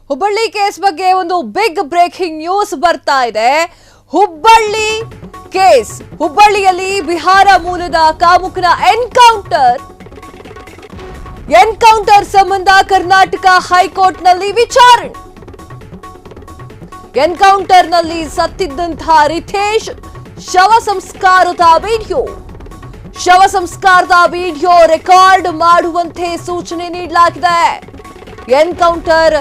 Hubballi case ಬಗ್ಗೆ ಒಂದು big breaking news ಬರ್ತಾ ಇದೆ. ಹುಬ್ಬಳ್ಳಿ ಕೇಸ್, ಹುಬ್ಬಳ್ಳಿಯಲ್ಲಿ ಬಿಹಾರ ಮೂಲದ ಕಾಮುಕನ ಎನ್ಕೌಂಟರ್ ಸಂಬಂಧ ಕರ್ನಾಟಕ ಹೈಕೋರ್ಟ್ ನಲ್ಲಿ ವಿಚಾರಣೆ. ಎನ್ಕೌಂಟರ್ ನಲ್ಲಿ ಸತ್ತಿದ್ದಂತಹ ರಿತೇಶ್ ಶವ ಸಂಸ್ಕಾರದ ವಿಡಿಯೋ ರೆಕಾರ್ಡ್ ಮಾಡುವಂತೆ ಸೂಚನೆ ನೀಡಲಾಗಿದೆ. ಎನ್ಕೌಂಟರ್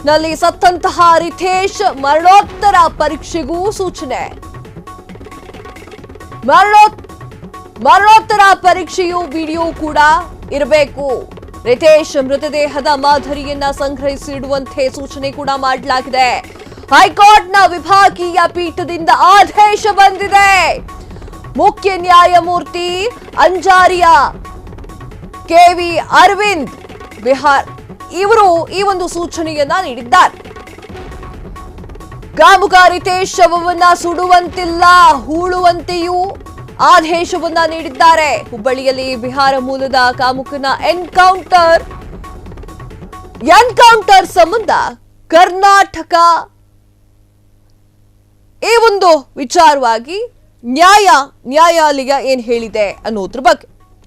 ನಲ್ಲಿ ಸತ್ತಂತಹ ರಿತೇಶ್ ಮರಣೋತ್ತರ ಪರೀಕ್ಷೆಗೂ ಸೂಚನೆ. ಮರಣೋತ್ತರ ಪರೀಕ್ಷೆಯು ವಿಡಿಯೋ ಕೂಡ ಇರಬೇಕು. ರಿತೇಶ್ ಮೃತದೇಹದ ಮಾದರಿಯನ್ನ ಸಂಗ್ರಹಿಸಿಡುವಂತೆ ಸೂಚನೆ ಕೂಡ ಮಾಡಲಾಗಿದೆ. ಹೈಕೋರ್ಟ್ನ ವಿಭಾಗೀಯ ಪೀಠದಿಂದ ಆದೇಶ ಬಂದಿದೆ. ಮುಖ್ಯ ನ್ಯಾಯಮೂರ್ತಿ ಅಂಜಾರಿಯಾ ಕೆವಿ ಅರವಿಂದ್ ಬಿಹಾರ್ ಇವರು ಈ ಒಂದು ಸೂಚನೆಯನ್ನ ನೀಡಿದ್ದಾರೆ. ಕಾಮುಕ ರಿತೇಶ್ ಶವವನ್ನ ಸುಡುವಂತಿಲ್ಲ, ಹೂಳುವಂತೆಯೂ ಆದೇಶವನ್ನ ನೀಡಿದ್ದಾರೆ. ಹುಬ್ಬಳ್ಳಿಯಲ್ಲಿ ಬಿಹಾರ ಮೂಲದ ಕಾಮುಕನ ಎನ್ಕೌಂಟರ್ ಸಂಬಂಧ ಕರ್ನಾಟಕ ಈ ಒಂದು ವಿಚಾರವಾಗಿ ನ್ಯಾಯಾಲಯ ಏನ್ ಹೇಳಿದೆ ಅನ್ನೋದ್ರ ಬಗ್ಗೆ.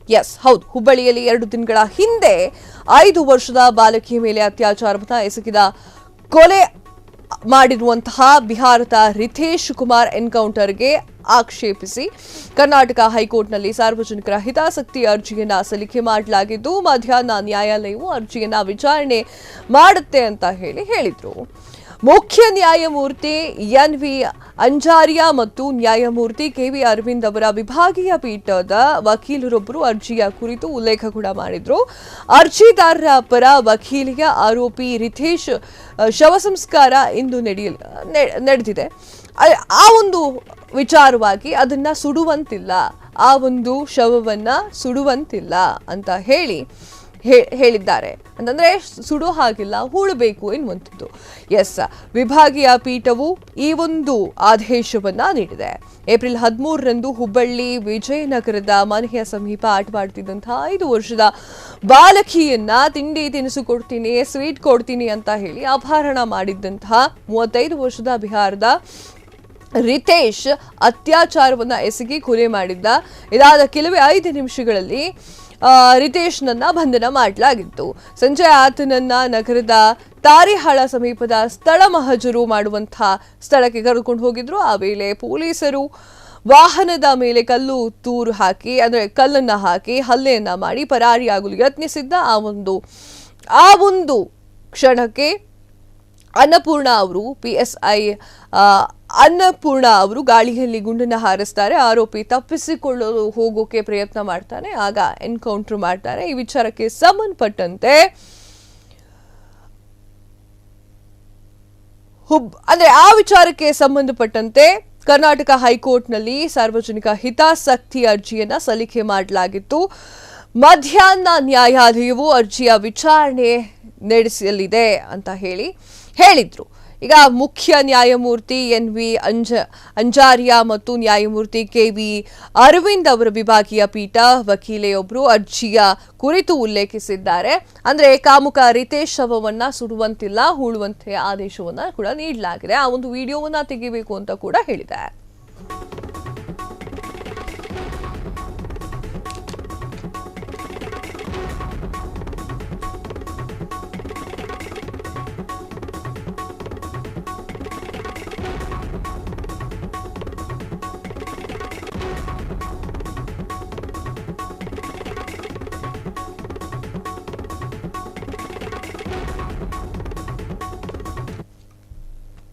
ಎಸ್ ಹೌದು, ಹುಬ್ಬಳ್ಳಿಯಲ್ಲಿ 2 ದಿನಗಳ ಹಿಂದೆ 5 ವರ್ಷದ ಬಾಲಕಿಯ ಮೇಲೆ ಅತ್ಯಾಚಾರವನ್ನ ಎಸಗಿದ ಕೊಲೆ ಮಾಡಿರುವಂತಹ ಬಿಹಾರದ ರಿತೇಶ್ ಕುಮಾರ್ ಎನ್ಕೌಂಟರ್ಗೆ ಆಕ್ಷೇಪಿಸಿ ಕರ್ನಾಟಕ ಹೈಕೋರ್ಟ್ನಲ್ಲಿ ಸಾರ್ವಜನಿಕರ ಹಿತಾಸಕ್ತಿ ಅರ್ಜಿಯನ್ನ ಸಲ್ಲಿಕೆ ಮಾಡಲಾಗಿದ್ದು, ಮಧ್ಯಾಹ್ನ ನ್ಯಾಯಾಲಯವು ಅರ್ಜಿಯನ್ನ ವಿಚಾರಣೆ ಮಾಡುತ್ತೆ ಅಂತ ಹೇಳಿದ್ರು. ಮುಖ್ಯ ನ್ಯಾಯಮೂರ್ತಿ ಎನ್.ವಿ. ಅಂಜಾರಿಯಾ ಮತ್ತು ನ್ಯಾಯಮೂರ್ತಿ ಕೆವಿ ಅರವಿಂದ್ ಅವರ ವಿಭಾಗೀಯ ಪೀಠದ ವಕೀಲರೊಬ್ಬರು ಅರ್ಜಿಯ ಕುರಿತು ಉಲ್ಲೇಖ ಕೂಡ ಮಾಡಿದ್ರು. ಅರ್ಜಿದಾರರ ಪರ ವಕೀಲಿಯ ಆರೋಪಿ ರಿತೇಶ್ ಶವ ಸಂಸ್ಕಾರ ಇಂದು ನಡೆದಿದೆ. ಆ ಒಂದು ವಿಚಾರವಾಗಿ ಅದನ್ನ ಸುಡುವಂತಿಲ್ಲ, ಆ ಒಂದು ಶವವನ್ನ ಸುಡುವಂತಿಲ್ಲ ಅಂತ ಹೇಳಿದ್ದಾರೆ. ಅಂತಂದ್ರೆ ಸುಡೋ ಹಾಗಿಲ್ಲ, ಹೂಳಬೇಕು ಎನ್ನುವಂಥದ್ದು. ಎಸ್, ವಿಭಾಗೀಯ ಪೀಠವು ಈ ಒಂದು ಆದೇಶವನ್ನ ನೀಡಿದೆ. ಏಪ್ರಿಲ್ 13ರಂದು ಹುಬ್ಬಳ್ಳಿ ವಿಜಯನಗರದ ಮನೆಯ ಸಮೀಪ ಆಟವಾಡ್ತಿದ್ದಂತಹ 5 ವರ್ಷದ ಬಾಲಕಿಯನ್ನ ತಿಂಡಿ ತಿನಿಸು ಕೊಡ್ತೀನಿ, ಸ್ವೀಟ್ ಕೊಡ್ತೀನಿ ಅಂತ ಹೇಳಿ ಅಪಹರಣ ಮಾಡಿದ್ದಂತಹ 35 ವರ್ಷದ ಬಿಹಾರದ ರಿತೇಶ್ ಅತ್ಯಾಚಾರವನ್ನ ಎಸಗಿ ಕೊಲೆ ಮಾಡಿದ್ದ. ಇದಾದ ಕೆಲವೇ 5 ನಿಮಿಷಗಳಲ್ಲಿ ರಿತೇಶ್ನನ್ನ ಬಂಧನ ಮಾಡಲಾಗಿತ್ತು. ಸಂಜೆ ಆತನನ್ನ ನಗರದ ತಾರಿಹಾಳ ಸಮೀಪದ ಸ್ಥಳ ಮಹಜರು ಮಾಡುವಂತಹ ಸ್ಥಳಕ್ಕೆ ಕರೆದುಕೊಂಡು ಹೋಗಿದ್ರು. ಆ ವೇಳೆ ಪೊಲೀಸರು ವಾಹನದ ಮೇಲೆ ಕಲ್ಲನ್ನ ಹಾಕಿ ಹಲ್ಲೆಯನ್ನ ಮಾಡಿ ಪರಾರಿಯಾಗಲು ಯತ್ನಿಸಿದ್ದ. ಆ ಒಂದು ಕ್ಷಣಕ್ಕೆ ಅನ್ನಪೂರ್ಣ ಅವರು PSI ಅನ್ನಪೂರ್ಣ ಅವರು ಗಾಳಿಯಲ್ಲಿ ಗುಂಡನ್ನ ಹಾರಿಸ್ತಾರೆ. ಆರೋಪಿ ತಪ್ಪಿಸಿಕೊಳ್ಳಲು ಹೋಗೋಕೆ ಪ್ರಯತ್ನ ಮಾಡ್ತಾನೆ, ಆಗ ಎನ್ಕೌಂಟರ್ ಮಾಡ್ತಾರೆ. ಈ ವಿಚಾರಕ್ಕೆ ಸಂಬಂಧಪಟ್ಟಂತೆ ಆ ವಿಚಾರಕ್ಕೆ ಸಂಬಂಧಪಟ್ಟಂತೆ ಕರ್ನಾಟಕ ಹೈಕೋರ್ಟ್ನಲ್ಲಿ ಸಾರ್ವಜನಿಕ ಹಿತಾಸಕ್ತಿ ಅರ್ಜಿಯನ್ನ ಸಲ್ಲಿಕೆ ಮಾಡಲಾಗಿತ್ತು. ಮಧ್ಯಾಹ್ನ ನ್ಯಾಯಾಲಯವು ಅರ್ಜಿಯ ವಿಚಾರಣೆ ನಡೆಸಲಿದೆ ಅಂತ ಹೇಳಿದ್ರು. ಈಗ ಮುಖ್ಯ ನ್ಯಾಯಮೂರ್ತಿ ಎನ್.ವಿ. ಅಂಜಾರಿಯಾ ಮತ್ತು ನ್ಯಾಯಮೂರ್ತಿ ಕೆವಿ ಅರವಿಂದ್ ಅವರ ವಿಭಾಗೀಯ ಪೀಠ ವಕೀಲೆಯೊಬ್ಬರು ಅರ್ಜಿಯ ಕುರಿತು ಉಲ್ಲೇಖಿಸಿದ್ದಾರೆ. ಅಂದ್ರೆ ಕಾಮುಕ ರಿತೇಶ್ ಶವವನ್ನ ಸುಡುವಂತಿಲ್ಲ, ಹೂಳುವಂತೆ ಆದೇಶವನ್ನ ಕೂಡ ನೀಡಲಾಗಿದೆ. ಆ ಒಂದು ವಿಡಿಯೋವನ್ನ ತೆಗಿಬೇಕು ಅಂತ ಕೂಡ ಹೇಳಿದೆ.